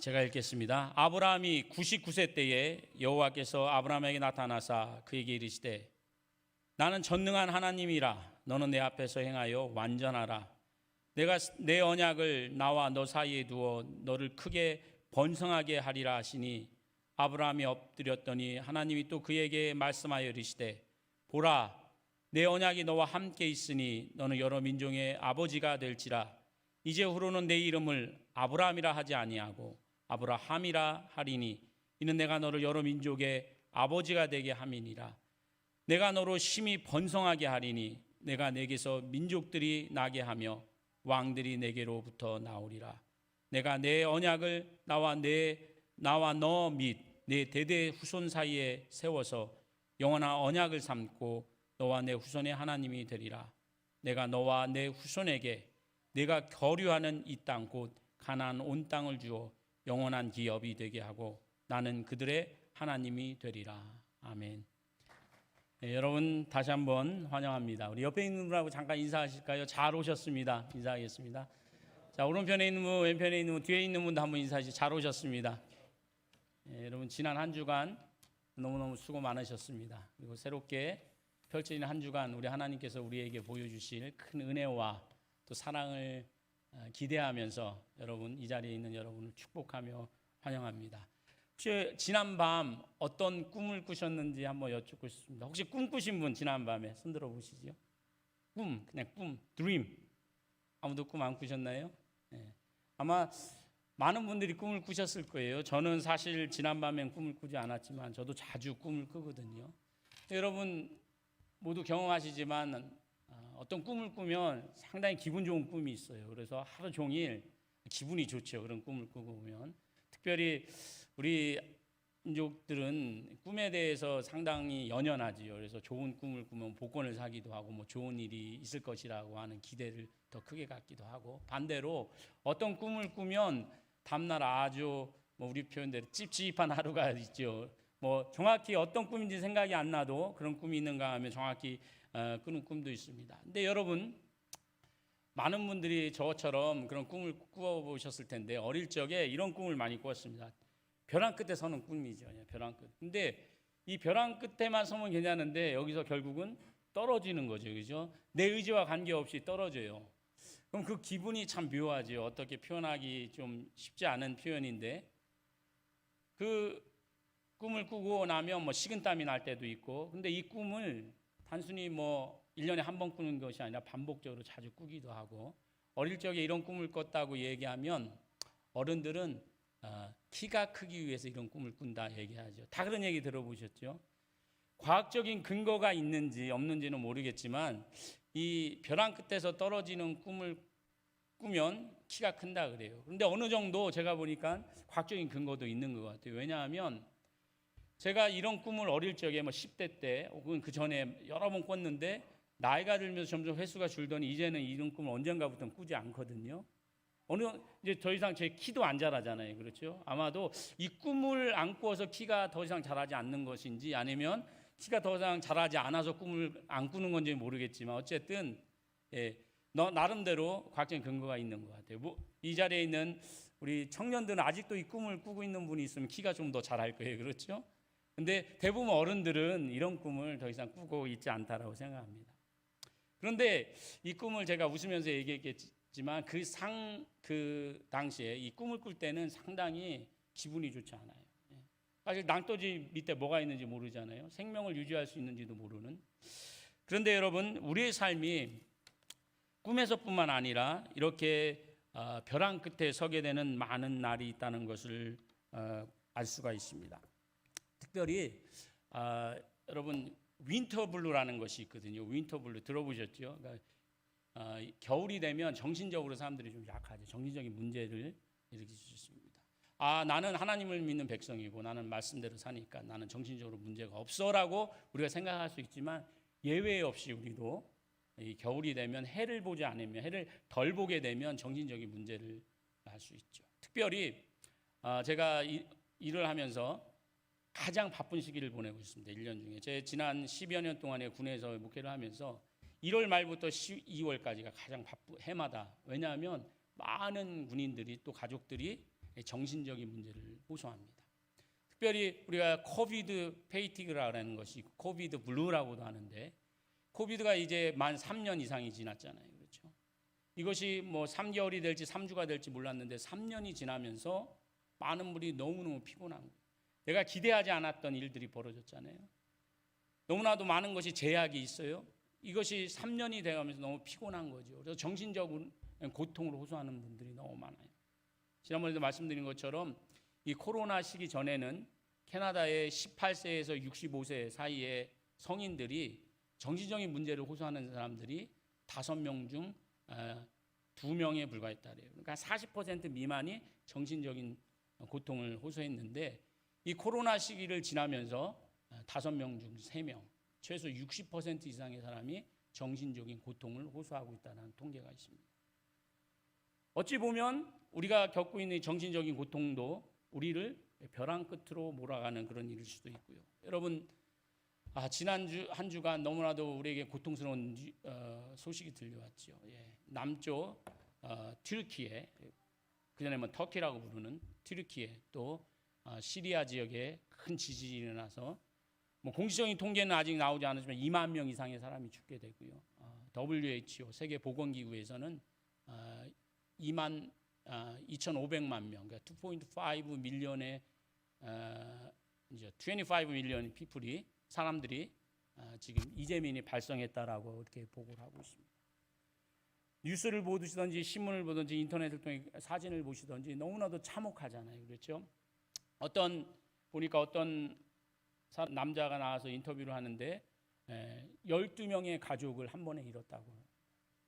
제가 읽겠습니다. 아브라함이 99세 때에 여호와께서 아브라함에게 나타나사 그에게 이르시되 나는 전능한 하나님이라. 너는 내 앞에서 행하여 완전하라. 내가 내 언약을 나와 너 사이에 두어 너를 크게 번성하게 하리라 하시니 아브라함이 엎드렸더니 하나님이 또 그에게 말씀하여 이르시되 보라, 내 언약이 너와 함께 있으니 너는 여러 민족의 아버지가 될지라. 이제 후로는 내 이름을 아브라함이라 하지 아니하고 아브라함이라 하리니 이는 내가 너를 여러 민족의 아버지가 되게 함이니라. 내가 너로 심히 번성하게 하리니 내가 내게서 민족들이 나게 하며 왕들이 내게로부터 나오리라. 내가 내 언약을 나와 너 및 내 대대 후손 사이에 세워서 영원한 언약을 삼고 너와 내 후손의 하나님이 되리라. 내가 너와 내 후손에게 내가 거류하는 이 땅 곧 가나안 온 땅을 주어 영원한 기업이 되게 하고 나는 그들의 하나님이 되리라. 아멘. 네, 여러분 다시 한번 환영합니다. 우리 옆에 있는 분하고 잠깐 인사하실까요? 잘 오셨습니다. 인사하겠습니다. 자, 오른편에 있는 분, 왼편에 있는 분, 뒤에 있는 분도 한번 인사하시죠. 잘 오셨습니다. 네, 여러분 지난 한 주간 너무너무 수고 많으셨습니다. 그리고 새롭게 펼쳐지는 한 주간 우리 하나님께서 우리에게 보여주실 큰 은혜와 또 사랑을 기대하면서 여러분 이 자리에 있는 여러분을 축복하며 환영합니다. 혹시 지난 밤 어떤 꿈을 꾸셨는지 한번 여쭙고 싶습니다. 혹시 꿈 꾸신 분 지난 밤에 손 들어 보시죠. 그냥 꿈, 드림. 아무도 꿈 안 꾸셨나요? 네. 아마 많은 분들이 꿈을 꾸셨을 거예요. 저는 사실 지난 밤엔 꿈을 꾸지 않았지만 저도 자주 꿈을 꾸거든요. 여러분 모두 경험하시지만 어떤 꿈을 꾸면 상당히 기분 좋은 꿈이 있어요. 그래서 하루 종일 기분이 좋죠. 그런 꿈을 꾸고 보면. 특별히 우리 민족들은 꿈에 대해서 상당히 연연하지요. 그래서 좋은 꿈을 꾸면 복권을 사기도 하고 뭐 좋은 일이 있을 것이라고 하는 기대를 더 크게 갖기도 하고, 반대로 어떤 꿈을 꾸면 다음날 아주 뭐 우리 표현대로 찝찝한 하루가 있죠. 뭐 정확히 어떤 꿈인지 생각이 안 나도 그런 꿈이 있는가 하면 정확히 꾸는 꿈도 있습니다. 근데 여러분 많은 분들이 저처럼 그런 꿈을 꾸어보셨을 텐데 어릴 적에 이런 꿈을 많이 꾸었습니다. 벼랑 끝에 서는 꿈이죠. 벼랑 끝. 근데 이 벼랑 끝에만 서면 괜찮은데 여기서 결국은 떨어지는 거죠. 그죠? 내 의지와 관계없이 떨어져요. 그럼 그 기분이 참 묘하죠. 어떻게 표현하기 좀 쉽지 않은 표현인데 그 꿈을 꾸고 나면 뭐 식은땀이 날 때도 있고, 근데 이 꿈을 단순히 뭐 1년에 한 번 꾸는 것이 아니라 반복적으로 자주 꾸기도 하고, 어릴 적에 이런 꿈을 꿨다고 얘기하면 어른들은 키가 크기 위해서 이런 꿈을 꾼다 얘기하죠. 다 그런 얘기 들어보셨죠? 과학적인 근거가 있는지 없는지는 모르겠지만 이 벼랑 끝에서 떨어지는 꿈을 꾸면 키가 큰다 그래요. 그런데 어느 정도 제가 보니까 과학적인 근거도 있는 것 같아요. 왜냐하면 제가 이런 꿈을 어릴 적에 뭐 10대 때 혹은 그 전에 여러 번 꿨는데 나이가 들면서 점점 횟수가 줄더니 이제는 이런 꿈을 언젠가부터는 꾸지 않거든요. 이제 더 이상 제 키도 안 자라잖아요. 그렇죠? 아마도 이 꿈을 안 꾸어서 키가 더 이상 자라지 않는 것인지 아니면 키가 더 이상 자라지 않아서 꿈을 안 꾸는 건지 모르겠지만 어쨌든 나름대로 과학적인 근거가 있는 것 같아요. 이 자리에 있는 우리 청년들은 아직도 이 꿈을 꾸고 있는 분이 있으면 키가 좀 더 자랄 거예요. 그렇죠? 근데 대부분 어른들은 이런 꿈을 더 이상 꾸고 있지 않다라고 생각합니다. 그런데 이 꿈을 제가 웃으면서 얘기했겠지만 그 당시에 이 꿈을 꿀 때는 상당히 기분이 좋지 않아요. 사실 낭떠지 밑에 뭐가 있는지 모르잖아요. 생명을 유지할 수 있는지도 모르는. 그런데 여러분 우리의 삶이 꿈에서뿐만 아니라 이렇게 벼랑 끝에 서게 되는 많은 날이 있다는 것을 알 수가 있습니다. 특별히 여러분 윈터블루라는 것이 있거든요. 윈터블루 들어보셨죠? 그러니까 겨울이 되면 정신적으로 사람들이 좀 약하죠. 정신적인 문제를 일으킬 수 있습니다. 나는 하나님을 믿는 백성이고 나는 말씀대로 사니까 나는 정신적으로 문제가 없어라고 우리가 생각할 수 있지만 예외 없이 우리도 이 겨울이 되면 해를 보지 않으면 해를 덜 보게 되면 정신적인 문제를 알 수 있죠. 특별히 제가 일을 하면서 가장 바쁜 시기를 보내고 있습니다. 1년 중에. 제 지난 10여 년 동안에 군에서 목회를 하면서 1월 말부터 12월까지가 가장 바쁘 해마다. 왜냐하면 많은 군인들이 또 가족들이 정신적인 문제를 호소합니다. 특별히 우리가 코비드 페이티그라는 것이 있고 코비드 블루라고도 하는데, 코비드가 이제 만 3년 이상이 지났잖아요. 그렇죠? 이것이 뭐 3개월이 될지 3주가 될지 몰랐는데 3년이 지나면서 많은 분들이 너무너무 피곤한 거예요. 내가 기대하지 않았던 일들이 벌어졌잖아요. 너무나도 많은 것이 제약이 있어요. 이것이 3년이 돼가면서 너무 피곤한 거죠. 그래서 정신적인 고통을 호소하는 분들이 너무 많아요. 지난번에도 말씀드린 것처럼 이 코로나 시기 전에는 캐나다의 18세에서 65세 사이의 성인들이 정신적인 문제를 호소하는 사람들이 5명 중 2명에 불과했다 그래요. 그러니까 40% 미만이 정신적인 고통을 호소했는데, 이 코로나 시기를 지나면서 5명 중 3명, 최소 60% 이상의 사람이 정신적인 고통을 호소하고 있다는 통계가 있습니다. 어찌 보면 우리가 겪고 있는 정신적인 고통도 우리를 벼랑 끝으로 몰아가는 그런 일일 수도 있고요. 여러분, 지난주 한 주간 너무나도 우리에게 고통스러운 소식이 들려왔죠. 남쪽 튀르키예, 그전에 터키라고 부르는 튀르키예, 또 시리아 지역에 큰 지진이 일어나서 공식적인 통계는 아직 나오지 않았지만 2만 명 이상의 사람이 죽게 되고요. WHO 세계보건기구에서는 2,500만 명, 그러니까 2.5 밀리언의 이제 25 밀리언 피플이, 사람들이 지금 이재민이 발생했다라고 이렇게 보고를 하고 있습니다. 뉴스를 보시든지 신문을 보든지 인터넷을 통해 사진을 보시든지 너무나도 참혹하잖아요. 그렇죠? 어떤 남자가 나와서 인터뷰를 하는데 12명의 가족을 한 번에 잃었다고.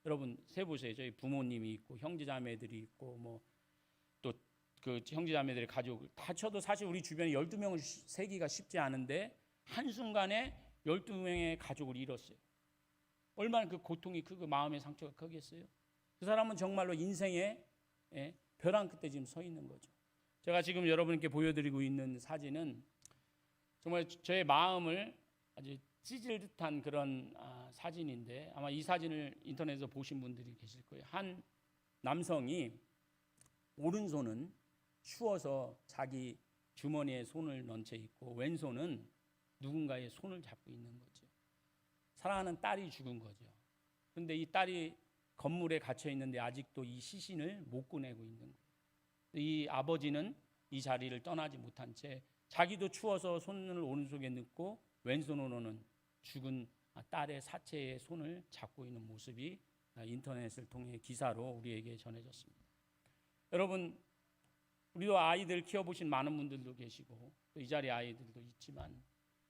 여러분 세보세요. 저희 부모님이 있고 형제자매들이 있고 또 그 형제자매들의 가족을 다 쳐도 사실 우리 주변에 12명을 세기가 쉽지 않은데 한순간에 12명의 가족을 잃었어요. 얼마나 그 고통이 크고 마음의 상처가 크겠어요. 그 사람은 정말로 인생의 벼랑 끝에 지금 서 있는 거죠. 제가 지금 여러분께 보여드리고 있는 사진은 정말 저의 마음을 아주 찢을 듯한 그런 사진인데, 아마 이 사진을 인터넷에서 보신 분들이 계실 거예요. 한 남성이 오른손은 추워서 자기 주머니에 손을 넣은 채 있고, 왼손은 누군가의 손을 잡고 있는 거죠. 사랑하는 딸이 죽은 거죠. 그런데 이 딸이 건물에 갇혀 있는데 아직도 이 시신을 못 꺼내고 있는 거예요. 이 아버지는 이 자리를 떠나지 못한 채 자기도 추워서 손을 오른손에 넣고 왼손으로는 죽은 딸의 사체의 손을 잡고 있는 모습이 인터넷을 통해 기사로 우리에게 전해졌습니다. 여러분, 우리도 아이들 키워보신 많은 분들도 계시고 또 이 자리에 아이들도 있지만,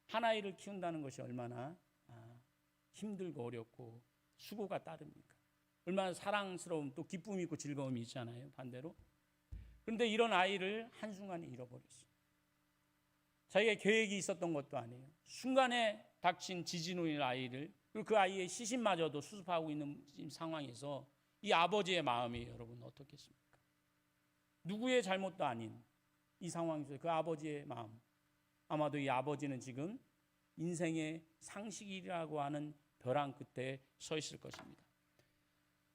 한 아이를 키운다는 것이 얼마나 힘들고 어렵고 수고가 따릅니까? 얼마나 사랑스러움 또 기쁨이 있고 즐거움이 있잖아요, 반대로. 그런데 이런 아이를 한순간에 잃어버렸어요. 자기가 계획이 있었던 것도 아니에요. 순간에 닥친 지진으로 인한 아이를, 그리고 그 아이의 시신마저도 수습하고 있는 상황에서 이 아버지의 마음이 여러분 어떻겠습니까? 누구의 잘못도 아닌 이 상황에서 그 아버지의 마음, 아마도 이 아버지는 지금 인생의 상식이라고 하는 벼랑 끝에 서 있을 것입니다.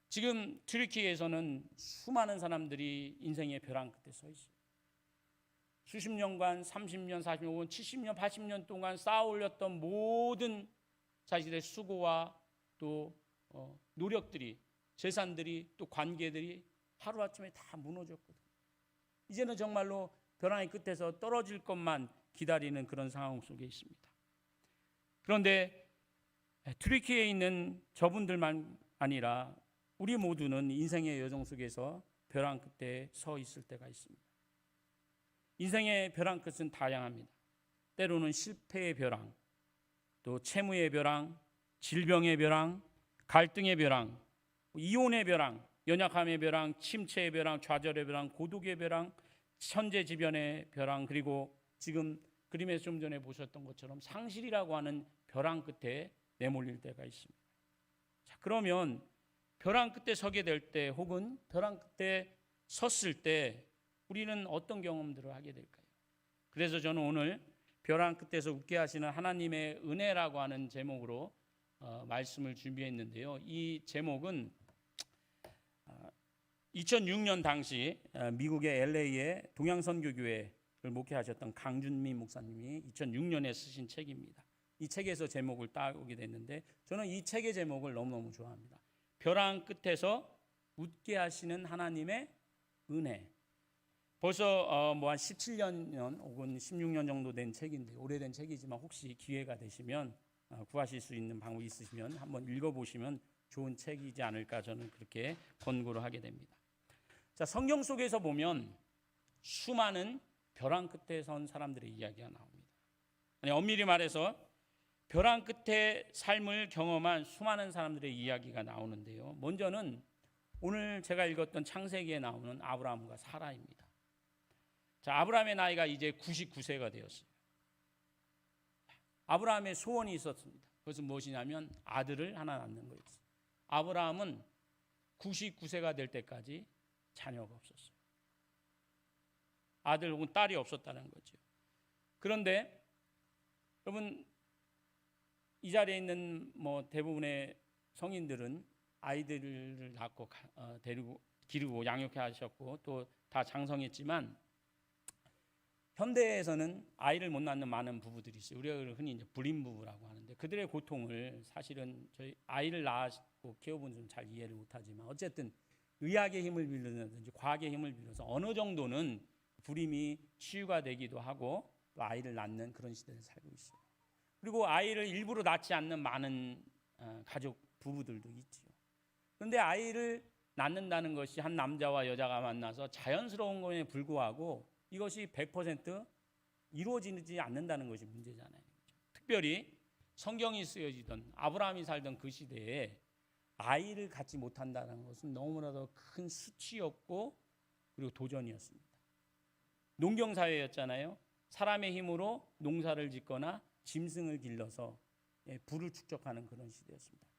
지금 튀르키예에서는 수많은 사람들이 인생의 벼랑 끝에 서 있어요. 수십 년간 30년, 40년, 70년, 80년 동안 쌓아 올렸던 모든 자신의 수고와 또 노력들이, 재산들이, 또 관계들이 하루아침에 다 무너졌거든요. 이제는 정말로 벼랑의 끝에서 떨어질 것만 기다리는 그런 상황 속에 있습니다. 그런데 튀르키예에 있는 저분들만 아니라 우리 모두는 인생의 여정 속에서 벼랑 끝에 서 있을 때가 있습니다. 인생의 벼랑 끝은 다양합니다. 때로는 실패의 벼랑, 또 채무의 벼랑, 질병의 벼랑, 갈등의 벼랑, 이혼의 벼랑, 연약함의 벼랑, 침체의 벼랑, 좌절의 벼랑, 고독의 벼랑, 천재지변의 벼랑, 그리고 지금 그림에서 좀 전에 보셨던 것처럼 상실이라고 하는 벼랑 끝에 내몰릴 때가 있습니다. 자, 그러면 벼랑 끝에 서게 될 때, 혹은 벼랑 끝에 섰을 때 우리는 어떤 경험들을 하게 될까요? 그래서 저는 오늘 벼랑 끝에서 웃게 하시는 하나님의 은혜라고 하는 제목으로 말씀을 준비했는데요. 이 제목은 2006년 당시 미국의 LA의 동양선교교회를 목회하셨던 강준민 목사님이 2006년에 쓰신 책입니다. 이 책에서 제목을 따오게 됐는데 저는 이 책의 제목을 너무너무 좋아합니다. 벼랑 끝에서 웃게 하시는 하나님의 은혜. 벌써 한 17년 혹은 16년 정도 된 책인데 오래된 책이지만 혹시 기회가 되시면 구하실 수 있는 방법이 있으시면 한번 읽어보시면 좋은 책이지 않을까 저는 그렇게 권고를 하게 됩니다. 자, 성경 속에서 보면 수많은 벼랑 끝에 선 사람들의 이야기가 나옵니다. 아니, 엄밀히 말해서 벼랑 끝에 삶을 경험한 수많은 사람들의 이야기가 나오는데요. 먼저는 오늘 제가 읽었던 창세기에 나오는 아브라함과 사라입니다. 자, 아브라함의 나이가 이제 99세가 되었어요. 아브라함의 소원이 있었습니다. 그것은 무엇이냐면 아들을 하나 낳는 거였어요. 아브라함은 99세가 될 때까지 자녀가 없었어요. 아들 혹은 딸이 없었다는 거죠. 그런데 여러분, 이 자리에 있는 대부분의 성인들은 아이들을 낳고 데리고 기르고 양육해 하셨고 또 다 장성했지만 현대에서는 아이를 못 낳는 많은 부부들이 있어요. 우리가 흔히 이제 불임 부부라고 하는데 그들의 고통을 사실은 저희 아이를 낳고 키워본 좀 잘 이해를 못하지만 어쨌든 의학의 힘을 빌려든지 과학의 힘을 빌려서 어느 정도는 불임이 치유가 되기도 하고 또 아이를 낳는 그런 시대를 살고 있어요. 그리고 아이를 일부러 낳지 않는 많은 가족 부부들도 있지요. 그런데 아이를 낳는다는 것이 한 남자와 여자가 만나서 자연스러운 것에 불구하고 이것이 100% 이루어지지 않는다는 것이 문제잖아요. 특별히 성경이 쓰여지던 아브라함이 살던 그 시대에 아이를 갖지 못한다는 것은 너무나도 큰 수치였고 그리고 도전이었습니다. 농경사회였잖아요. 사람의 힘으로 농사를 짓거나 짐승을 길러서 부를 축적하는 그런 시대였습니다.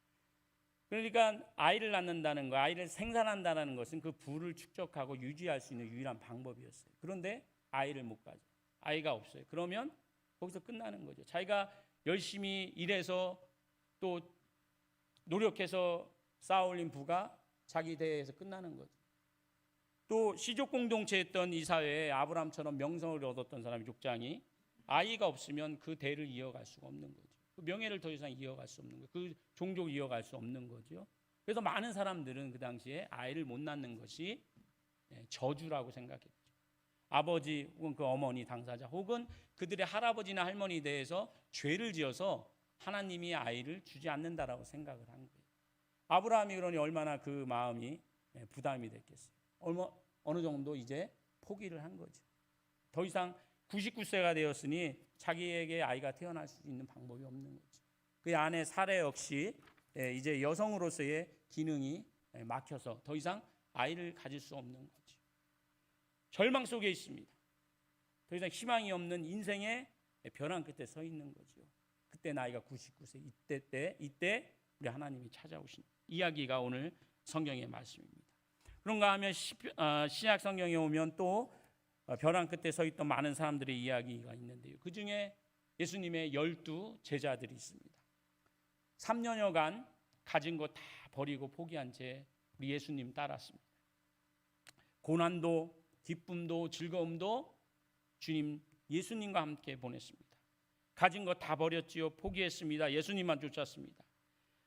그러니까 아이를 낳는다는 거, 아이를 생산한다는 것은 그 부를 축적하고 유지할 수 있는 유일한 방법이었어요. 그런데 아이를 못 가져. 아이가 없어요. 그러면 거기서 끝나는 거죠. 자기가 열심히 일해서 또 노력해서 쌓아올린 부가 자기 대에서 끝나는 거죠. 또 시족 공동체였던 이 사회에 아브라함처럼 명성을 얻었던 사람이 족장이 아이가 없으면 그 대를 이어갈 수가 없는 거죠. 그 명예를 더 이상 이어갈 수 없는 거예요. 그 종족을 이어갈 수 없는 거죠. 그래서 많은 사람들은 그 당시에 아이를 못 낳는 것이 저주라고 생각했죠. 아버지 혹은 그 어머니 당사자 혹은 그들의 할아버지나 할머니에 대해서 죄를 지어서 하나님이 아이를 주지 않는다라고 생각을 한 거예요. 아브라함이 그러니 얼마나 그 마음이 부담이 됐겠어요. 어느 정도 이제 포기를 한 거죠. 더 이상 99세가 되었으니 자기에게 아이가 태어날 수 있는 방법이 없는 거죠. 그의 아내 사례 역시 이제 여성으로서의 기능이 막혀서 더 이상 아이를 가질 수 없는 거죠. 절망 속에 있습니다. 더 이상 희망이 없는 인생의 벼랑 끝에 서 있는 거죠. 그때 나이가 99세 이때 우리 하나님이 찾아오신 이야기가 오늘 성경의 말씀입니다. 그런가 하면 신약 성경에 오면 또 벼랑 끝에 서 있던 많은 사람들의 이야기가 있는데요. 그 중에 예수님의 12 제자들이 있습니다. 3년여간 가진 거 다 버리고 포기한 채 우리 예수님 따랐습니다. 고난도 기쁨도 즐거움도 주님 예수님과 함께 보냈습니다. 가진 거 다 버렸지요. 포기했습니다. 예수님만 쫓았습니다.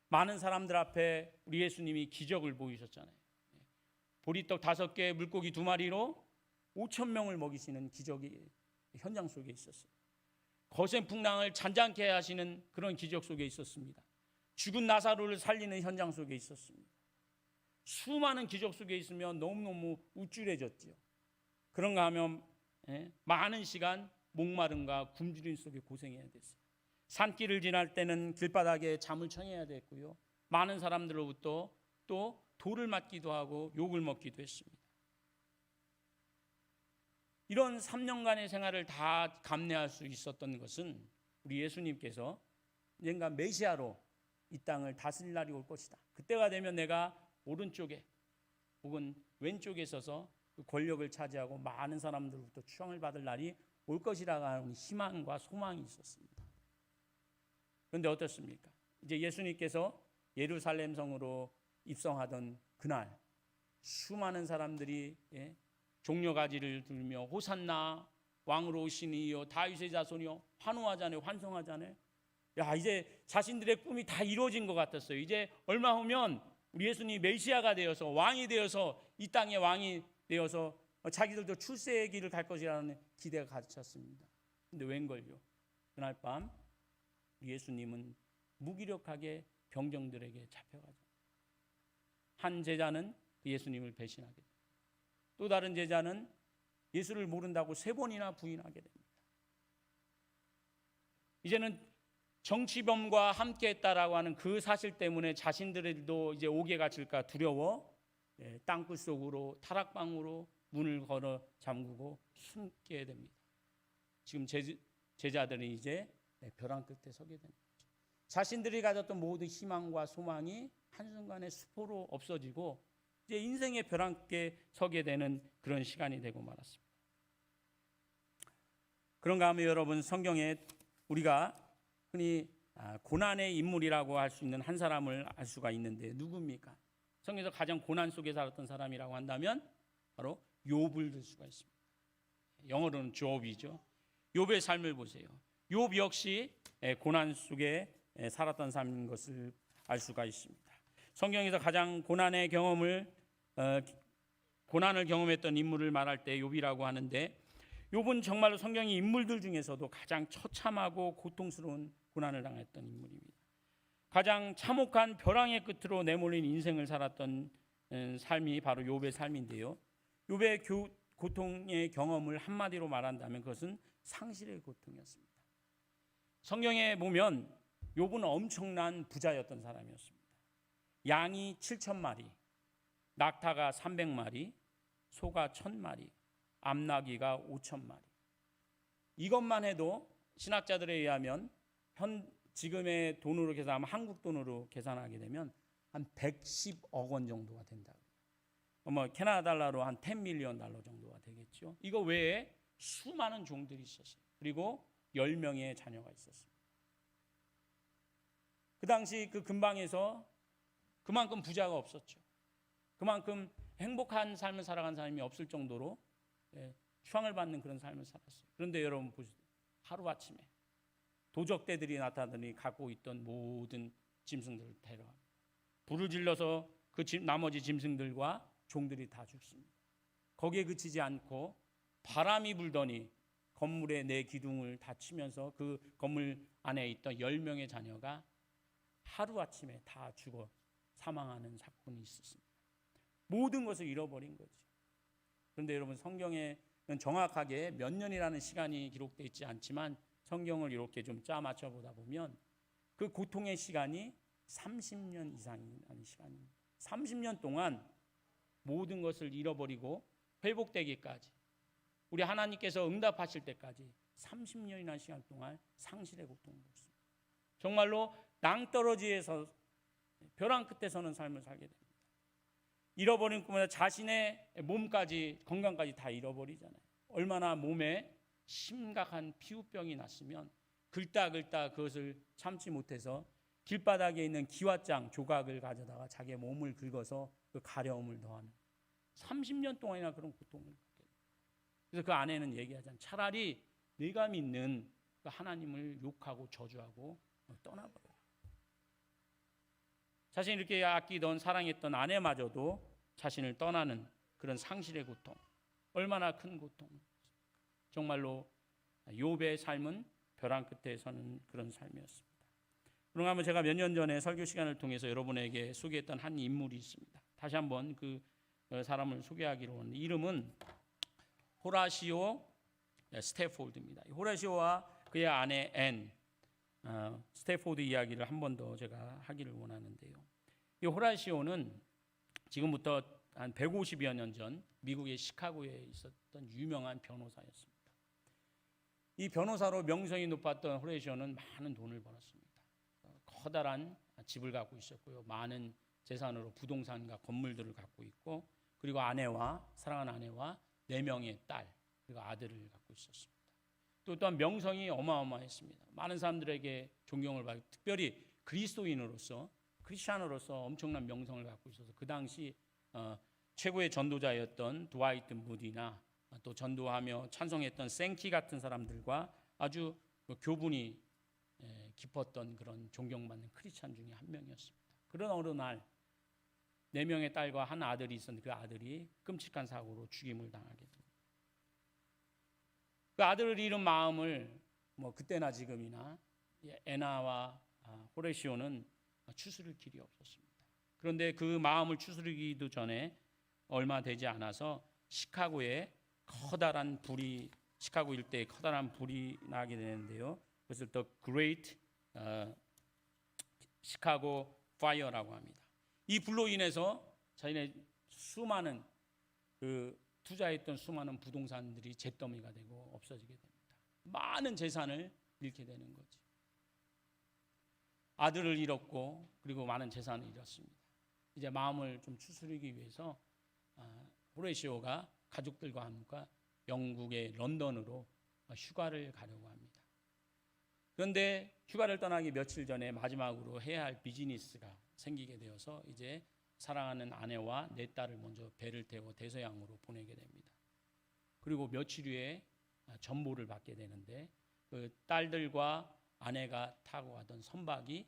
많은 사람들 앞에 우리 예수님이 기적을 보이셨잖아요. 보리떡 5개, 물고기 2마리로 5,000명을 먹이시는 기적이 현장 속에 있었어요. 거센 풍랑을 잔잔케 하시는 그런 기적 속에 있었습니다. 죽은 나사로를 살리는 현장 속에 있었습니다. 수많은 기적 속에 있으면 너무너무 우쭐해졌죠. 그런가 하면 많은 시간 목마름과 굶주림 속에 고생해야 됐어요. 산길을 지날 때는 길바닥에 잠을 청해야 됐고요. 많은 사람들로부터 또 돌을 맞기도 하고 욕을 먹기도 했습니다. 이런 3년간의 생활을 다 감내할 수 있었던 것은 우리 예수님께서 언젠가 메시아로 이 땅을 다스릴 날이 올 것이다. 그때가 되면 내가 오른쪽에 혹은 왼쪽에 서서 그 권력을 차지하고 많은 사람들로부터 추앙을 받을 날이 올 것이라고 하는 희망과 소망이 있었습니다. 그런데 어떻습니까? 이제 예수님께서 예루살렘 성으로 입성하던 그날 수많은 사람들이 종려가지를 들며 호산나 왕으로 오신 이여 다윗의 자손이여 환호하자네, 환송하자네. 야, 이제 자신들의 꿈이 다 이루어진 것 같았어요. 이제 얼마 후면 우리 예수님이 메시아가 되어서 왕이 되어서 이 땅의 왕이 되어서 자기들도 출세의 길을 갈 것이라는 기대가 가득찼습니다. 근데 웬걸요? 그날 밤 예수님은 무기력하게 병정들에게 잡혀가죠. 한 제자는 예수님을 배신하게 됩니다. 또 다른 제자는 예수를 모른다고 3번이나 부인하게 됩니다. 이제는 정치범과 함께했다라고 하는 그 사실 때문에 자신들도 이제 옥에 갇힐까 두려워 땅굴 속으로 타락방으로 문을 걸어 잠그고 숨게 됩니다. 지금 제자들은 이제 벼랑 끝에 서게 됩니다. 자신들이 가졌던 모든 희망과 소망이 한순간에 수포로 없어지고 이제 인생의 벼랑 끝에 서게 되는 그런 시간이 되고 말았습니다. 그런가 하면 여러분, 성경에 우리가 흔히 고난의 인물이라고 할 수 있는 한 사람을 알 수가 있는데 누굽니까? 성경에서 가장 고난 속에 살았던 사람이라고 한다면 바로 욥을 들 수가 있습니다. 영어로는 욥이죠. 욥의 삶을 보세요. 욥 역시 고난 속에 살았던 사람인 것을 알 수가 있습니다. 성경에서 가장 고난을 경험했던 인물을 말할 때 욥이라고 하는데, 욥은 정말로 성경의 인물들 중에서도 가장 처참하고 고통스러운 고난을 당했던 인물입니다. 가장 참혹한 벼랑의 끝으로 내몰린 인생을 살았던 삶이 바로 욥의 삶인데요. 욥의 고통의 경험을 한마디로 말한다면 그것은 상실의 고통이었습니다. 성경에 보면 욥은 엄청난 부자였던 사람이었습니다. 양이 7,000마리, 낙타가 300마리, 소가 1,000마리, 암나귀가 5,000마리. 이것만 해도 신학자들에 의하면 지금의 돈으로 계산하면, 한국 돈으로 계산하게 되면 한 110억 원 정도가 된다. 캐나다 달러로 한 10 밀리언 달러 정도가 되겠죠. 이거 외에 수많은 종들이 있었어요. 그리고 10명의 자녀가 있었습니다. 그 당시 그 근방에서 그만큼 부자가 없었죠. 그만큼 행복한 삶을 살아간 사람이 없을 정도로 추앙을 받는 그런 삶을 살았어요. 그런데 여러분 보세요. 하루아침에 도적대들이 나타나더니 갖고 있던 모든 짐승들을 데려갑니다. 불을 질러서 그 나머지 짐승들과 종들이 다 죽습니다. 거기에 그치지 않고 바람이 불더니 건물의 네 기둥을 다 치면서 그 건물 안에 있던 10명의 자녀가 하루아침에 다 죽어 사망하는 사건이 있었습니다. 모든 것을 잃어버린 거죠. 그런데 여러분, 성경에는 정확하게 몇 년이라는 시간이 기록되어 있지 않지만 성경을 이렇게 좀 짜 맞춰 보다 보면 그 고통의 시간이 30년 이상이라는 시간입니다. 30년 동안 모든 것을 잃어버리고 회복되기까지, 우리 하나님께서 응답하실 때까지 30년이라는 시간 동안 상실의 고통을 받습니다. 정말로 낭떠러지에서 벼랑 끝에 서는 삶을 살게 됩니다. 잃어버린 꿈보다 자신의 몸까지, 건강까지 다 잃어버리잖아요. 얼마나 몸에 심각한 피부병이 났으면 긁다 그것을 참지 못해서 길바닥에 있는 기왓장 조각을 가져다가 자기의 몸을 긁어서 그 가려움을 더하는 30년 동안이나 그런 고통을 받게 됩니다. 그래서 그 아내는 얘기하잖아요. 차라리 내가 믿는 그 하나님을 욕하고 저주하고 떠나버려요. 자신이 이렇게 아끼던 사랑했던 아내마저도 자신을 떠나는 그런 상실의 고통, 얼마나 큰 고통. 정말로 욥의 삶은 벼랑 끝에 서는 그런 삶이었습니다. 그런가 하면 제가 몇 년 전에 설교 시간을 통해서 여러분에게 소개했던 한 인물이 있습니다. 다시 한번 그 사람을 소개하기로 하는데, 이름은 호라시오 스태포드입니다. 호라시오와 그의 아내 앤 스태포드 이야기를 한 번 더 제가 하기를 원하는데요. 이 호라시오는 지금부터 한 150여 년 전 미국의 시카고에 있었던 유명한 변호사였습니다. 이 변호사로 명성이 높았던 호라시오는 많은 돈을 벌었습니다. 커다란 집을 갖고 있었고요. 많은 재산으로 부동산과 건물들을 갖고 있고, 그리고 사랑하는 아내와 4명의 딸, 그리고 아들을 갖고 있었습니다. 또한 명성이 어마어마했습니다. 많은 사람들에게 존경을 받고, 특별히 크리스찬으로서 엄청난 명성을 갖고 있어서 그 당시 최고의 전도자였던 드와이트 무디나 또 전도하며 찬송했던 생키 같은 사람들과 아주 교분이 깊었던 그런 존경받는 크리스찬 중에 한 명이었습니다. 그런 어느 날 4명의 딸과 한 아들이 있었는데 그 아들이 끔찍한 사고로 죽임을 당하게 됩니다. 그 아들을 잃은 마음을 그때나 지금이나 애나와 호레시오는 추스릴 길이 없었습니다. 그런데 그 마음을 추스르기도 전에 얼마 되지 않아서 시카고 일대에 커다란 불이 나게 되는데요. 그래서 The Great Chicago Fire라고 합니다. 이 불로 인해서 자기네 수많은 투자했던 수많은 부동산들이 잿더미가 되고 없어지게 됩니다. 많은 재산을 잃게 되는 거지. 아들을 잃었고 그리고 많은 재산을 잃었습니다. 이제 마음을 좀 추스르기 위해서 호레시오가 가족들과 함께 영국의 런던으로 휴가를 가려고 합니다. 그런데 휴가를 떠나기 며칠 전에 마지막으로 해야 할 비즈니스가 생기게 되어서 이제 사랑하는 아내와 4딸을 먼저 배를 태워 대서양으로 보내게 됩니다. 그리고 며칠 후에 전보를 받게 되는데 그 딸들과 아내가 타고 가던 선박이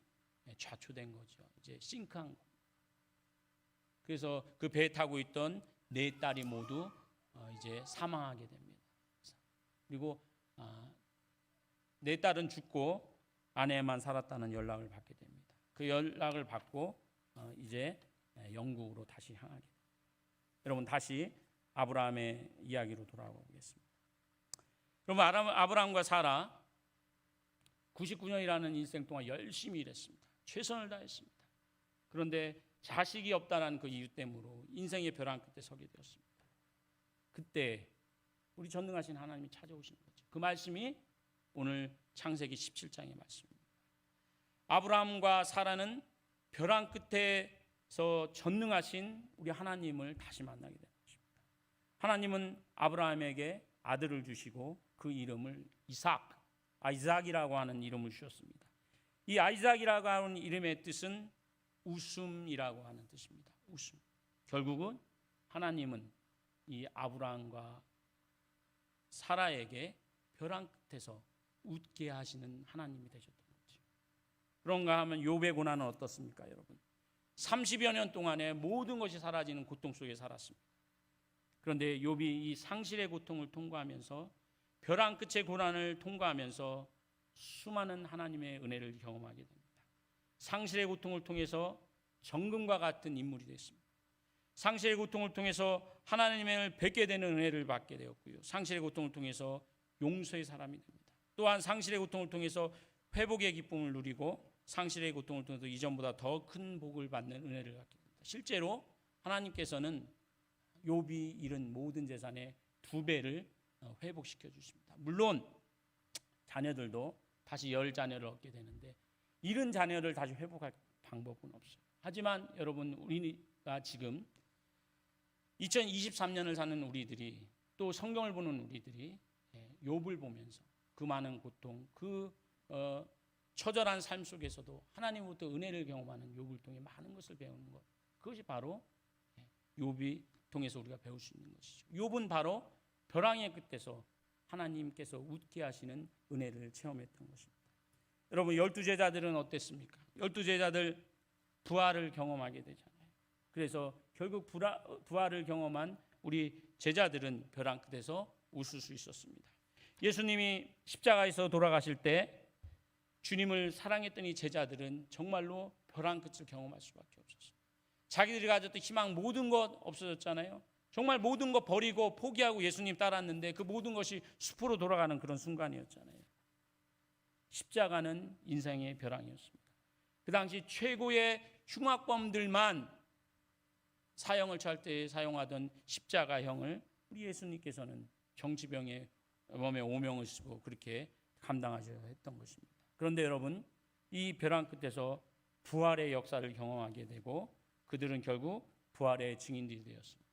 좌초된 거죠. 이제 싱크한 겁니다. 그래서 그 배에 타고 있던 4딸이 모두 이제 사망하게 됩니다. 그리고 4딸은 죽고 아내만 살았다는 연락을 받게 됩니다. 그 연락을 받고 이제 영국으로 다시 향하게 됩니다. 여러분 다시 아브라함의 이야기로 돌아가 보겠습니다. 여러분 아브라함과 사라 99년이라는 인생 동안 열심히 일했습니다. 최선을 다했습니다. 그런데 자식이 없다는 그 이유 때문에 인생의 벼랑 끝에 서게 되었습니다. 그때 우리 전능하신 하나님이 찾아오신 거죠. 그 말씀이 오늘 창세기 17장의 말씀입니다. 아브라함과 사라는 벼랑 끝에서 전능하신 우리 하나님을 다시 만나게 되는 것입니다. 하나님은 아브라함에게 아들을 주시고 그 이름을 아이삭이라고 하는 이름을 주셨습니다. 이 아이삭이라고 하는 이름의 뜻은 웃음이라고 하는 뜻입니다. 웃음. 결국은 하나님은 이 아브라함과 사라에게 벼랑 끝에서 웃게 하시는 하나님이 되셨던 거죠. 그런가 하면 욥의 고난은 어떻습니까, 여러분? 30여 년 동안에 모든 것이 사라지는 고통 속에 살았습니다. 그런데 욥이 이 상실의 고통을 통과하면서 벼랑 끝의 고난을 통과하면서 수많은 하나님의 은혜를 경험하게 됩니다. 상실의 고통을 통해서 정금과 같은 인물이 됐습니다. 상실의 고통을 통해서 하나님을 뵙게 되는 은혜를 받게 되었고요. 상실의 고통을 통해서 용서의 사람이 됩니다. 또한 상실의 고통을 통해서 회복의 기쁨을 누리고 상실의 고통을 통해서 이전보다 더 큰 복을 받는 은혜를 갖게 됩니다. 실제로 하나님께서는 욥이 잃은 모든 재산의 2배를 회복시켜 주십니다. 물론 자녀들도 다시 10자녀를 얻게 되는데 잃은 자녀를 다시 회복할 방법은 없어요. 하지만 여러분 우리가 지금 2023년을 사는 우리들이 또 성경을 보는 우리들이 욥을 보면서 그 많은 고통, 처절한 삶 속에서도 하나님으로부터 은혜를 경험하는 욥을 통해 많은 것을 배우는 것. 그것이 바로 욥이 통해서 우리가 배울 수 있는 것이죠. 욥은 바로 벼랑의 끝에서 하나님께서 웃게 하시는 은혜를 체험했던 것입니다. 여러분 12제자들은 어땠습니까? 12제자들 부활을 경험하게 되잖아요. 그래서 결국 부활을 경험한 우리 제자들은 벼랑 끝에서 웃을 수 있었습니다. 예수님이 십자가에서 돌아가실 때 주님을 사랑했던 이 제자들은 정말로 벼랑 끝을 경험할 수밖에 없었어요. 자기들이 가졌던 희망 모든 것 없어졌잖아요. 정말 모든 것 버리고 포기하고 예수님 따랐는데 그 모든 것이 수포로 돌아가는 그런 순간이었잖아요. 십자가는 인생의 벼랑이었습니다. 그 당시 최고의 흉악범들만 사형을 처할 때 사용하던 십자가형을 우리 예수님께서는 정치병의 몸에 오명을 쓰고 그렇게 감당하셔야 했던 것입니다. 그런데 여러분 이 벼랑 끝에서 부활의 역사를 경험하게 되고 그들은 결국 부활의 증인들이 되었습니다.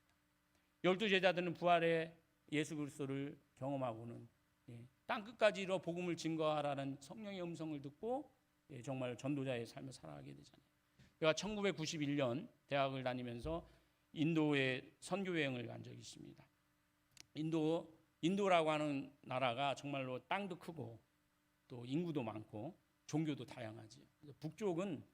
12제자들은 부활의 예수 그리스도를 경험하고는 땅끝까지 이르러 복음을 증거하라는 성령의 음성을 듣고 정말 전도자의 삶을 살아가게 되잖아요. 제가 1991년 대학을 다니면서 인도에 선교 여행을 간 적이 있습니다. 인도라고 하는 나라가 정말로 땅도 크고 또 인구도 많고 종교도 다양하지요. 북쪽은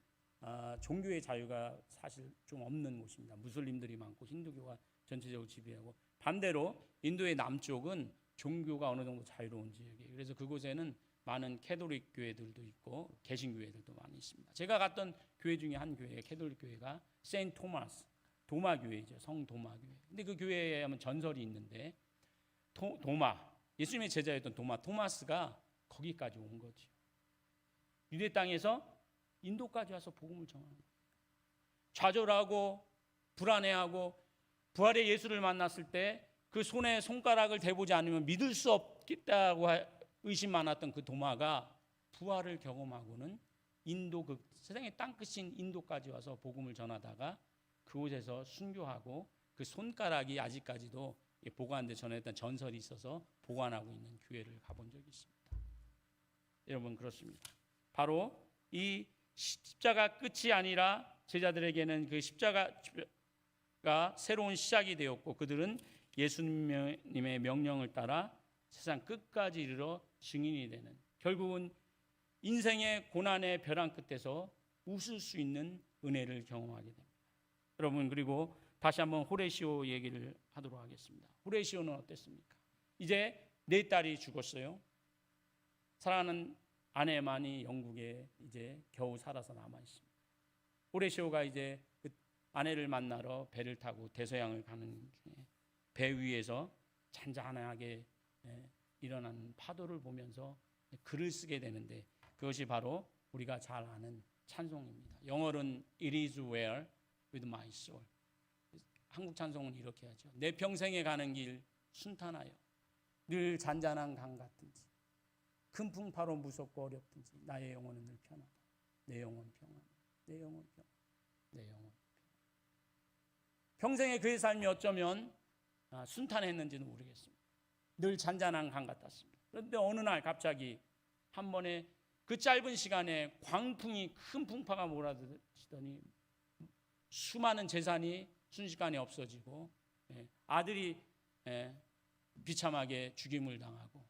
종교의 자유가 사실 좀 없는 곳입니다. 무슬림들이 많고 힌두교가 전체적으로 지배하고, 반대로 인도의 남쪽은 종교가 어느 정도 자유로운 지역이에요. 그래서 그곳에는 많은 캐톨릭 교회들도 있고 개신교회들도 많이 있습니다. 제가 갔던 교회 중에 한 교회, 캐톨릭 교회가 세인트 토마스, 도마 교회죠. 성 도마 교회. 근데 그 교회에 하면 전설이 있는데 예수님의 제자였던 토마스가 거기까지 온 거죠. 유대 땅에서 인도까지 와서 복음을 전하는 거예요. 좌절하고 불안해하고 부활의 예수를 만났을 때 그 손에 손가락을 대보지 않으면 믿을 수 없겠다고 의심 많았던 그 도마가 부활을 경험하고는 인도, 그 세상의 땅끝인 인도까지 와서 복음을 전하다가 그곳에서 순교하고 그 손가락이 아직까지도 보관돼 전했던 전설이 있어서 보관하고 있는 교회를 가본 적이 있습니다. 여러분, 그렇습니다. 바로 이 십자가 끝이 아니라 제자들에게는 그 십자가가 새로운 시작이 되었고, 그들은 예수님의 명령을 따라 세상 끝까지 이르러 증인이 되는, 결국은 인생의 고난의 벼랑 끝에서 웃을 수 있는 은혜를 경험하게 됩니다. 여러분, 그리고 다시 한번 호레시오 얘기를 하도록 하겠습니다. 호레시오는 어땠습니까? 이제 네 딸이 죽었어요. 사랑하는 아내만이 영국에 이제 겨우 살아서 남아 있습니다. 호레시오가 이제 그 아내를 만나러 배를 타고 대서양을 가는 중에 배 위에서 잔잔하게 일어나는 파도를 보면서 글을 쓰게 되는데, 그것이 바로 우리가 잘 아는 찬송입니다. 영어로는 It is well with my soul. 한국 찬송은 이렇게 하죠. 내 평생에 가는 길 순탄하여 늘 잔잔한 강 같은지, 큰 풍파로 무섭고 어렵든지 나의 영혼은 늘 편하다. 내 영혼 평안, 내 영혼 평안, 내 영혼 평안. 평생에 그의 삶이 어쩌면 순탄했는지는 모르겠습니다. 늘 잔잔한 강 같았습니다. 그런데 어느 날 갑자기 한 번에 그 짧은 시간에 광풍이, 큰 풍파가 몰아치더니 수많은 재산이 순식간에 없어지고 아들이 비참하게 죽임을 당하고,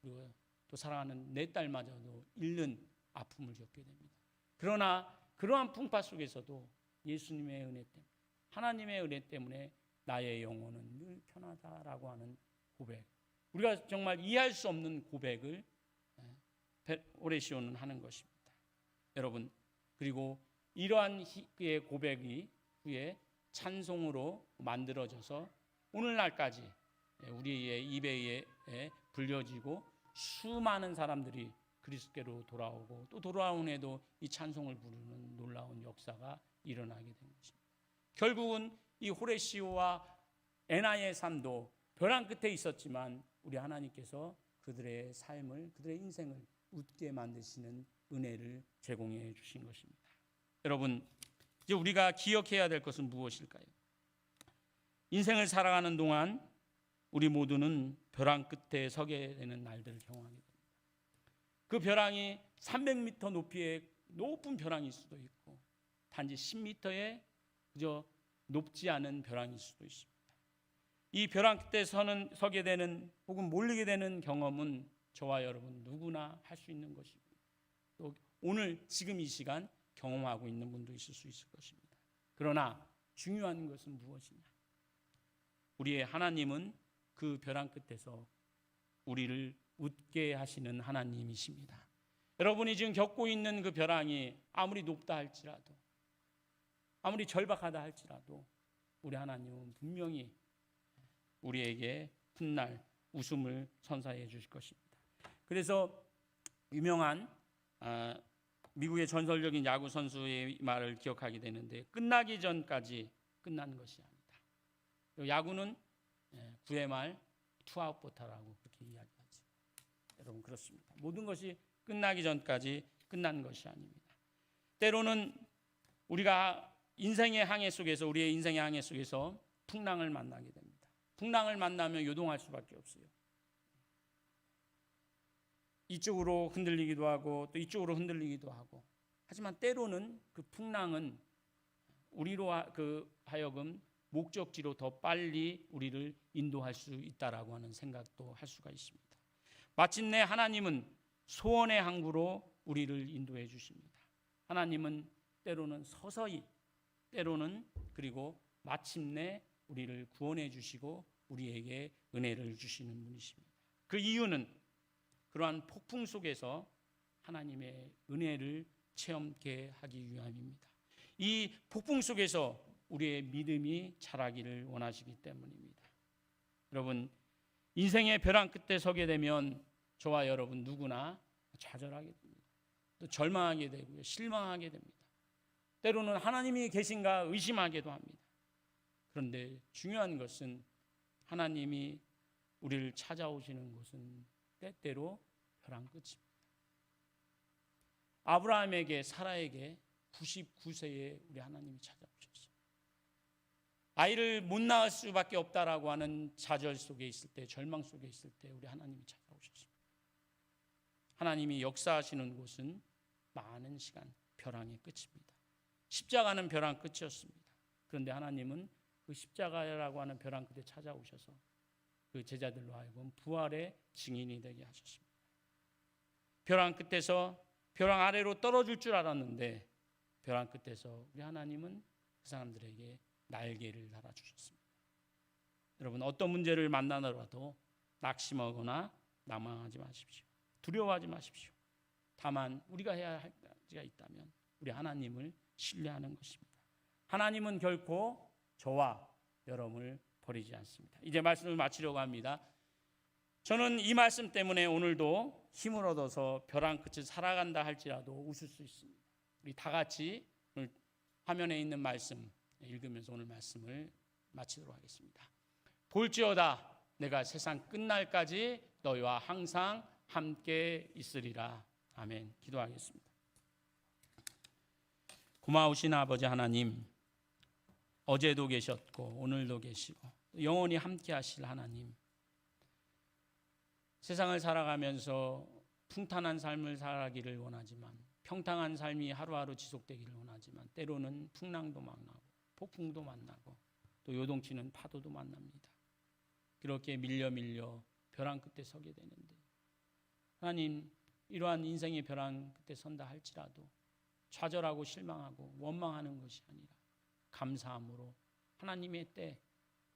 그리고 또 사랑하는 내 딸마저도 잃는 아픔을 겪게 됩니다. 그러나 그러한 풍파 속에서도 예수님의 은혜 때문에, 하나님의 은혜 때문에 나의 영혼은 늘 편하다라고 하는 고백, 우리가 정말 이해할 수 없는 고백을 호레시오는 하는 것입니다. 여러분, 그리고 이러한 그의 고백이 후에 찬송으로 만들어져서 오늘날까지 우리의 입에 불려지고 수많은 사람들이 그리스도께로 돌아오고 또 돌아온 후에도 이 찬송을 부르는 놀라운 역사가 일어나게 된 것입니다. 결국은 이 호레시오와 에나의 삶도 벼랑 끝에 있었지만 우리 하나님께서 그들의 삶을, 그들의 인생을 웃게 만드시는 은혜를 제공해 주신 것입니다. 여러분, 이제 우리가 기억해야 될 것은 무엇일까요? 인생을 살아가는 동안 우리 모두는 벼랑 끝에 서게 되는 날들을 경험하게 됩니다. 그 벼랑이 300m 높이의 높은 벼랑일 수도 있고 단지 10m의 그저 높지 않은 벼랑일 수도 있습니다. 이 벼랑 끝에 서게 되는 혹은 몰리게 되는 경험은 저와 여러분 누구나 할 수 있는 것이고, 또 오늘 지금 이 시간 경험하고 있는 분도 있을 수 있을 것입니다. 그러나 중요한 것은 무엇이냐? 우리의 하나님은 그 벼랑 끝에서 우리를 웃게 하시는 하나님이십니다. 여러분이 지금 겪고 있는 그 벼랑이 아무리 높다 할지라도, 아무리 절박하다 할지라도 우리 하나님은 분명히 우리에게 훗날 웃음을 선사해 주실 것입니다. 그래서 유명한 미국의 전설적인 야구 선수의 말을 기억하게 되는데, 끝나기 전까지 끝난 것이 아니다. 야구는 9회 말 투아웃부터라고 그렇게 이야기하죠. 여러분, 그렇습니다. 모든 것이 끝나기 전까지 끝난 것이 아닙니다. 때로는 우리가 인생의 항해 속에서, 우리의 인생의 항해 속에서 풍랑을 만나게 됩니다. 풍랑을 만나면 요동할 수밖에 없어요. 이쪽으로 흔들리기도 하고 또 이쪽으로 흔들리기도 하고, 하지만 때로는 그 풍랑은 우리로 하여금 목적지로 더 빨리 우리를 인도할 수 있다라고 하는 생각도 할 수가 있습니다. 마침내 하나님은 소원의 항구로 우리를 인도해 주십니다. 하나님은 때로는 서서히, 때로는 그리고 마침내 우리를 구원해 주시고 우리에게 은혜를 주시는 분이십니다. 그 이유는 그러한 폭풍 속에서 하나님의 은혜를 체험케 하기 위함입니다. 이 폭풍 속에서 우리의 믿음이 자라기를 원하시기 때문입니다. 여러분, 인생의 벼랑 끝에 서게 되면 저와 여러분 누구나 좌절하게 됩니다. 또 절망하게 되고요, 실망하게 됩니다. 때로는 하나님이 계신가 의심하기도 합니다. 그런데 중요한 것은 하나님이 우리를 찾아오시는 곳은 때때로 벼랑 끝입니다. 아브라함에게, 사라에게 99세에 우리 하나님이 찾아오셨어요. 아이를 못 낳을 수밖에 없다라고 하는 좌절 속에 있을 때, 절망 속에 있을 때 우리 하나님이 찾아오셨습니다. 하나님이 역사하시는 곳은 많은 시간 벼랑의 끝입니다. 십자가는 벼랑 끝이었습니다. 그런데 하나님은 그 십자가라고 하는 벼랑 끝에 찾아오셔서 그 제자들로 하여금 부활의 증인이 되게 하셨습니다. 벼랑 끝에서 벼랑 아래로 떨어질 줄 알았는데 벼랑 끝에서 우리 하나님은 그 사람들에게 날개를 달아주셨습니다. 여러분, 어떤 문제를 만나더라도 낙심하거나 낙망하지 마십시오. 두려워하지 마십시오. 다만 우리가 해야 할 가지가 있다면 우리 하나님을 신뢰하는 것입니다. 하나님은 결코 저와 여러분을 버리지 않습니다. 이제 말씀을 마치려고 합니다. 저는 이 말씀 때문에 오늘도 힘을 얻어서 벼랑 끝을 살아간다 할지라도 웃을 수 있습니다. 우리 다 같이 오늘 화면에 있는 말씀 읽으면서 오늘 말씀을 마치도록 하겠습니다. 볼지어다 내가 세상 끝날까지 너희와 항상 함께 있으리라. 아멘. 기도하겠습니다. 고마우신 아버지 하나님, 어제도 계셨고 오늘도 계시고 영원히 함께 하실 하나님, 세상을 살아가면서 풍탄한 삶을 살아가기를 원하지만, 평탄한 삶이 하루하루 지속되기를 원하지만 때로는 풍랑도 만나고 폭풍도 만나고 또 요동치는 파도도 만납니다. 그렇게 밀려 벼랑 끝에 서게 되는데 하나님, 이러한 인생의 벼랑 끝에 선다 할지라도 좌절하고 실망하고 원망하는 것이 아니라 감사함으로 하나님의 때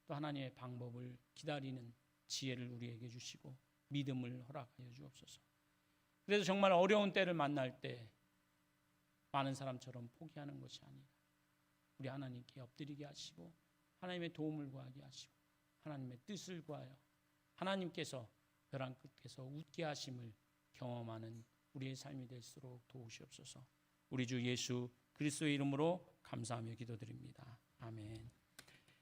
또 하나님의 방법을 기다리는 지혜를 우리에게 주시고 믿음을 허락하여 주옵소서. 그래서 정말 어려운 때를 만날 때 많은 사람처럼 포기하는 것이 아니라 우리 하나님께 엎드리게 하시고 하나님의 도움을 구하게 하시고 하나님의 뜻을 구하여 하나님께서 벼랑 끝에서 웃게 하심을 경험하는 우리의 삶이 될수록 도우시옵소서. 우리 주 예수 그리스도의 이름으로 감사하며 기도드립니다. 아멘.